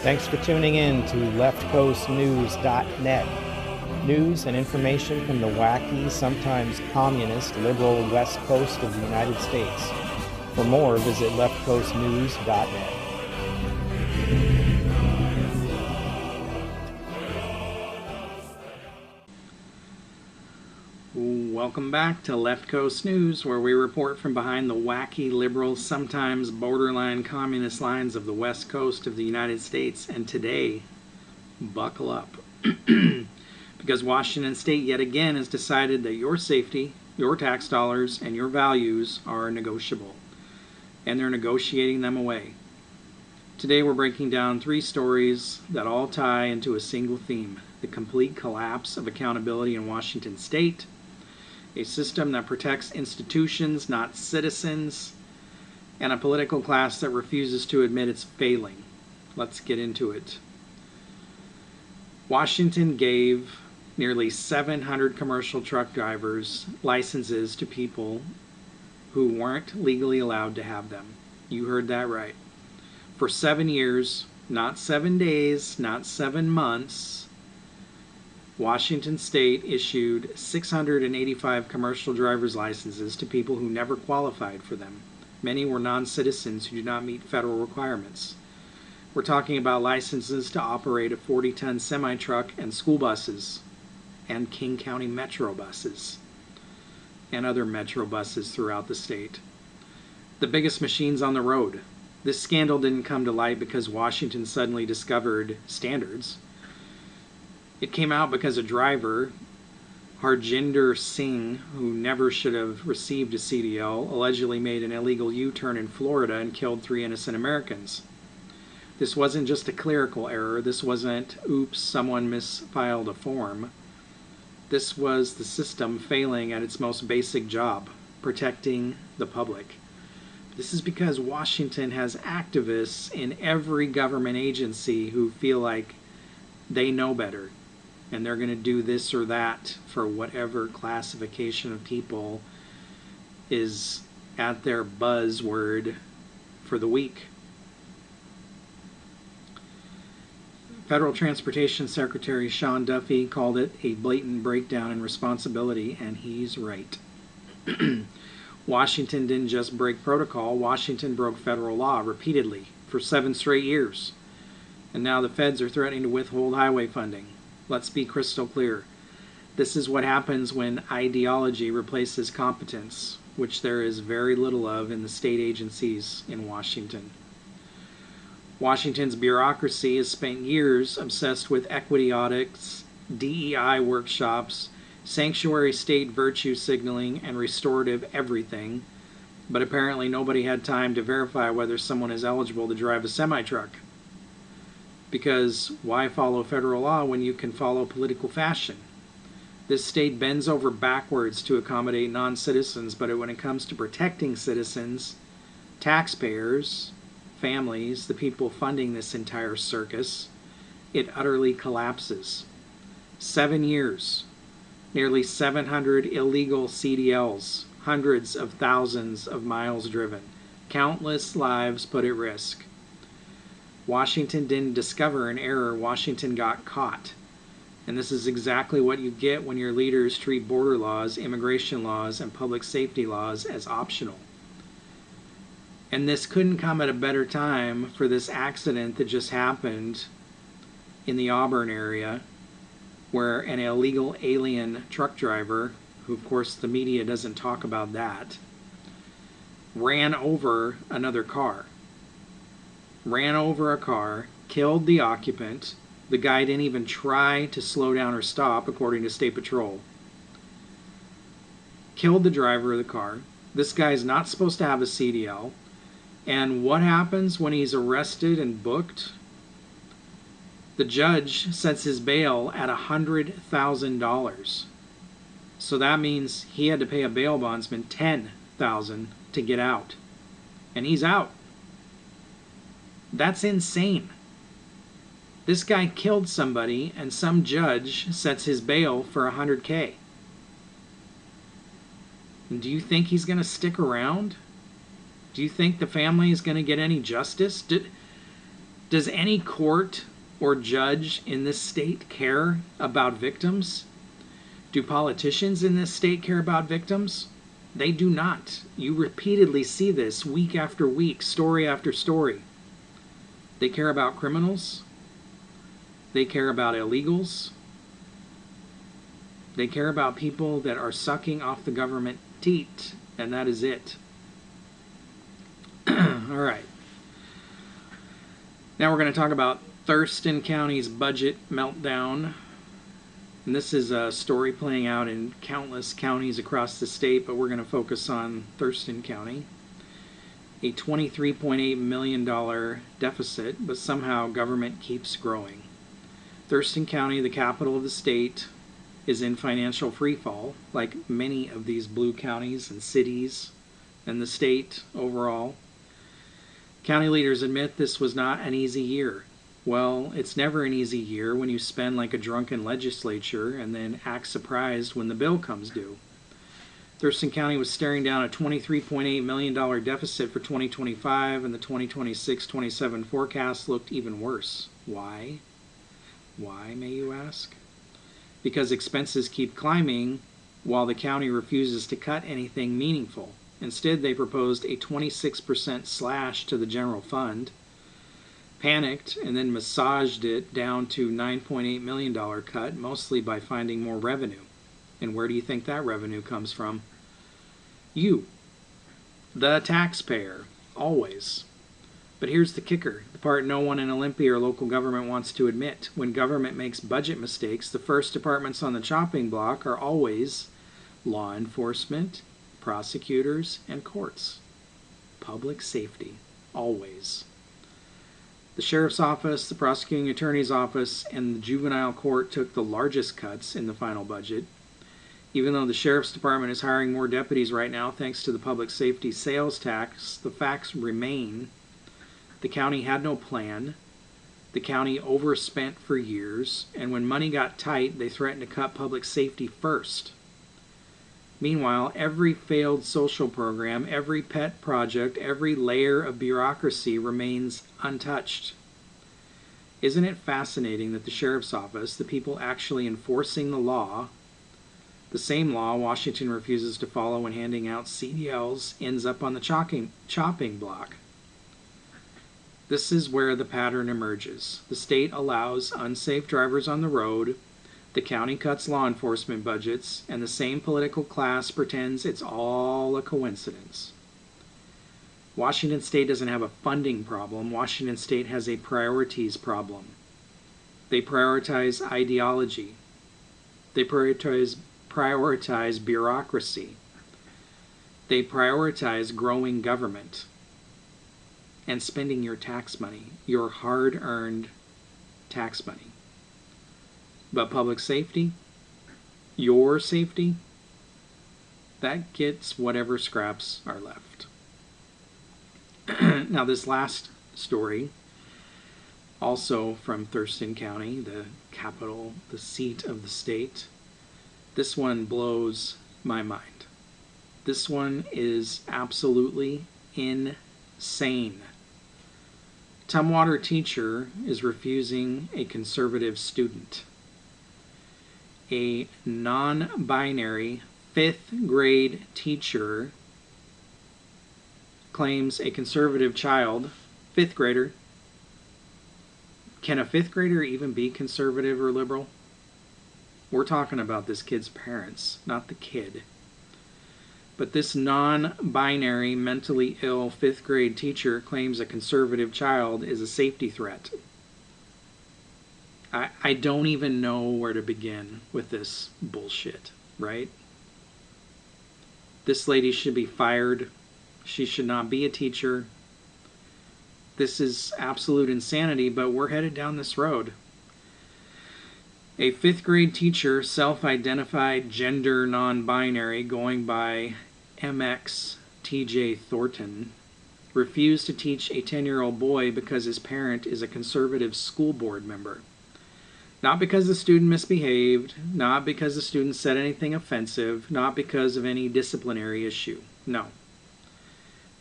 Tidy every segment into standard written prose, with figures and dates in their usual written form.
Thanks for tuning in to leftcoastnews.net. News and information from the wacky, sometimes communist, liberal west coast of the United States. For more, visit leftcoastnews.net. Welcome back to Left Coast News, where we report from behind the wacky, liberal, sometimes borderline communist lines of the west coast of the United States. And today, buckle up. Because Washington State yet again has decided that your safety, your tax dollars, and your values are negotiable. And they're negotiating them away. Today we're breaking down 3 stories that all tie into a single theme: the complete collapse of accountability in Washington State, a system that protects institutions, not citizens, and a political class that refuses to admit it's failing. Let's get into it. Washington gave nearly 700 commercial truck drivers licenses to people who weren't legally allowed to have them. You heard that right. For 7 years, not 7 days, not 7 months, Washington State issued 685 commercial driver's licenses to people who never qualified for them. Many were non-citizens who do not meet federal requirements. We're talking about licenses to operate a 40-ton semi-truck and school buses, and King County Metro buses, and other Metro buses throughout the state. The biggest machines on the road. This scandal didn't come to light because Washington suddenly discovered standards. It came out because a driver, Harjinder Singh, who never should have received a CDL, allegedly made an illegal U-turn in Florida and killed 3 innocent Americans. This wasn't just a clerical error. This wasn't, oops, someone misfiled a form. This was the system failing at its most basic job, protecting the public. This is because Washington has activists in every government agency who feel like they know better, and they're going to do this or that for whatever classification of people is at their buzzword for the week. Federal Transportation Secretary Sean Duffy called it a blatant breakdown in responsibility, and he's right. Washington didn't just break protocol, Washington broke federal law repeatedly for 7 straight years. And now the feds are threatening to withhold highway funding. Let's be crystal clear. This is what happens when ideology replaces competence, which there is very little of in the state agencies in Washington. Washington's bureaucracy has spent years obsessed with equity audits, DEI workshops, sanctuary state virtue signaling, and restorative everything, but apparently nobody had time to verify whether someone is eligible to drive a semi-truck. Because why follow federal law when you can follow political fashion? This state bends over backwards to accommodate non-citizens, but when it comes to protecting citizens, taxpayers, families, the people funding this entire circus, it utterly collapses. 7 years, nearly 700 illegal CDLs, hundreds of thousands of miles driven, countless lives put at risk. Washington didn't discover an error, Washington got caught. And this is exactly what you get when your leaders treat border laws, immigration laws, and public safety laws as optional. And this couldn't come at a better time for this accident that just happened in the Auburn area, where an illegal alien truck driver, who of course the media doesn't talk about that, ran over another car. Ran over a car, killed the occupant. The guy didn't even try to slow down or stop, according to State Patrol. Killed the driver of the car. This guy's not supposed to have a CDL. And what happens when he's arrested and booked? The judge sets his bail at $100,000. So that means he had to pay a bail bondsman $10,000 to get out. And he's out. That's insane. This guy killed somebody, and some judge sets his bail for $100K. And do you think he's going to stick around? Do you think the family is going to get any justice? Does any court or judge in this state care about victims? Do politicians in this state care about victims? They do not. You repeatedly see this week after week, story after story. They care about criminals. They care about illegals. They care about people that are sucking off the government teat, and that is it. All right. Now we're going to talk about Thurston County's budget meltdown. And this is a story playing out in countless counties across the state, but we're going to focus on Thurston County. A $23.8 million deficit, but somehow government keeps growing. Thurston County, the capital of the state, is in financial freefall, like many of these blue counties and cities and the state overall. County leaders admit this was not an easy year. Well, it's never an easy year when you spend like a drunken legislature and then act surprised when the bill comes due. Thurston County was staring down a $23.8 million deficit for 2025, and the 2026-27 forecast looked even worse. Why? Why, may you ask? Because expenses keep climbing while the county refuses to cut anything meaningful. Instead, they proposed a 26% slash to the general fund, panicked, and then massaged it down to $9.8 million cut, mostly by finding more revenue. And where do you think that revenue comes from? You, the taxpayer, always. But here's the kicker, the part no one in Olympia or local government wants to admit. When government makes budget mistakes, the first departments on the chopping block are always law enforcement, prosecutors, and courts. Public safety, always. The sheriff's office, the prosecuting attorney's office, and the juvenile court took the largest cuts in the final budget. Even though the sheriff's department is hiring more deputies right now thanks to the public safety sales tax, the facts remain. The county had no plan. The county overspent for years, and when money got tight, they threatened to cut public safety first. Meanwhile, every failed social program, every pet project, every layer of bureaucracy remains untouched. Isn't it fascinating that the sheriff's office, the people actually enforcing the law, the same law Washington refuses to follow when handing out CDLs, ends up on the chopping block? This is where the pattern emerges. The state allows unsafe drivers on the road, the county cuts law enforcement budgets, and the same political class pretends it's all a coincidence. Washington State doesn't have a funding problem. Washington State has a priorities problem. They prioritize ideology. They prioritize bureaucracy. They prioritize growing government and spending your tax money, your hard-earned tax money. But public safety, your safety, that gets whatever scraps are left. Now this last story, also from Thurston County, the capital, the seat of the state, this one blows my mind. This one is absolutely insane. Tumwater teacher is refusing a conservative student. A non-binary 5th grade teacher claims a conservative child, 5th grader. Can a 5th grader even be conservative or liberal? We're talking about this kid's parents, not the kid. But this non-binary, mentally ill 5th grade teacher claims a conservative child is a safety threat. I don't even know where to begin with this bullshit, right? This lady should be fired. She should not be a teacher. This is absolute insanity, but we're headed down this road. A 5th grade teacher, self-identified gender non-binary, going by MX TJ Thornton, refused to teach a 10-year-old boy because his parent is a conservative school board member. Not because the student misbehaved, not because the student said anything offensive, not because of any disciplinary issue. No.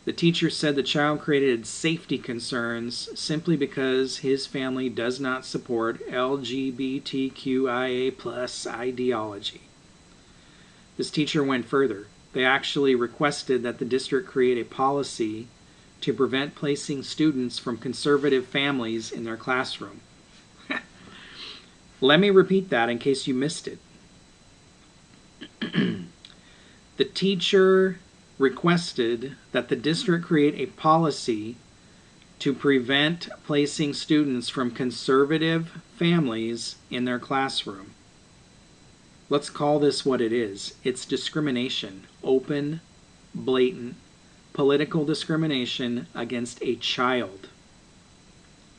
The teacher said the child created safety concerns simply because his family does not support LGBTQIA plus ideology. This teacher went further. They actually requested that the district create a policy to prevent placing students from conservative families in their classroom. Let me repeat that in case you missed it. The teacher requested that the district create a policy to prevent placing students from conservative families in their classroom. Let's call this what it is. It's discrimination, open, blatant, political discrimination against a child,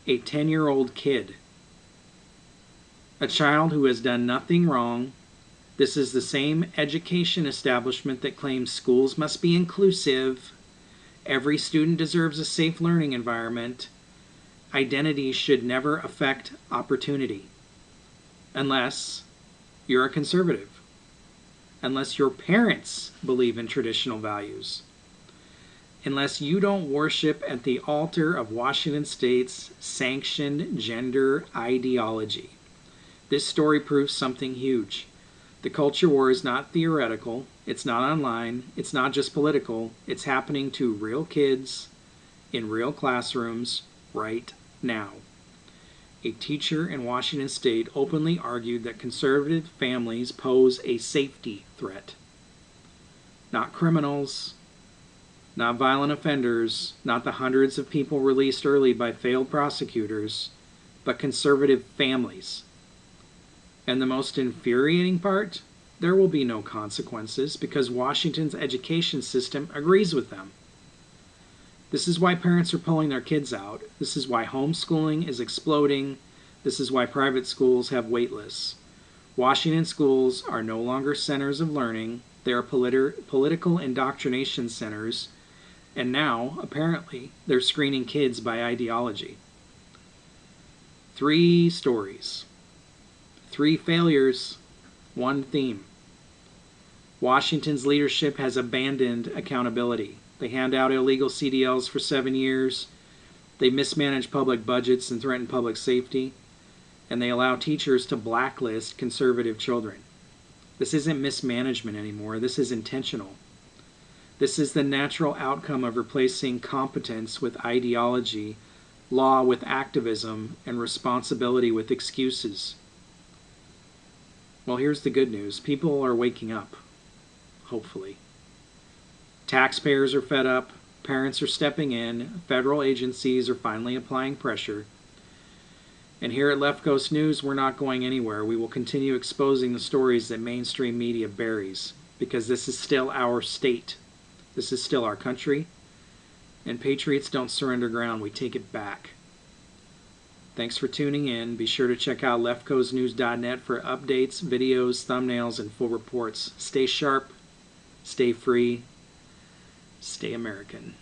a 10-year-old kid, a child who has done nothing wrong. This is the same education establishment that claims schools must be inclusive, every student deserves a safe learning environment, identity should never affect opportunity, unless you're a conservative, unless your parents believe in traditional values, unless you don't worship at the altar of Washington State's sanctioned gender ideology. This story proves something huge. The culture war is not theoretical, it's not online, it's not just political, it's happening to real kids in real classrooms right now. A teacher in Washington State openly argued that conservative families pose a safety threat. Not criminals, not violent offenders, not the hundreds of people released early by failed prosecutors, but conservative families. And the most infuriating part, there will be no consequences because Washington's education system agrees with them. This is why parents are pulling their kids out. This is why homeschooling is exploding. This is why private schools have wait lists. Washington schools are no longer centers of learning. They are political indoctrination centers. And now, apparently, they're screening kids by ideology. 3 stories. 3 failures, 1 theme. Washington's leadership has abandoned accountability. They hand out illegal CDLs for 7 years. They mismanage public budgets and threaten public safety. And they allow teachers to blacklist conservative children. This isn't mismanagement anymore. This is intentional. This is the natural outcome of replacing competence with ideology, law with activism, and responsibility with excuses. Well, here's the good news. People are waking up, hopefully. Taxpayers are fed up, parents are stepping in, federal agencies are finally applying pressure. And here at Left Coast News, we're not going anywhere. We will continue exposing the stories that mainstream media buries, because this is still our state. This is still our country. And patriots don't surrender ground, we take it back. Thanks for tuning in. Be sure to check out leftcoastnews.net for updates, videos, thumbnails, and full reports. Stay sharp, stay free, stay American.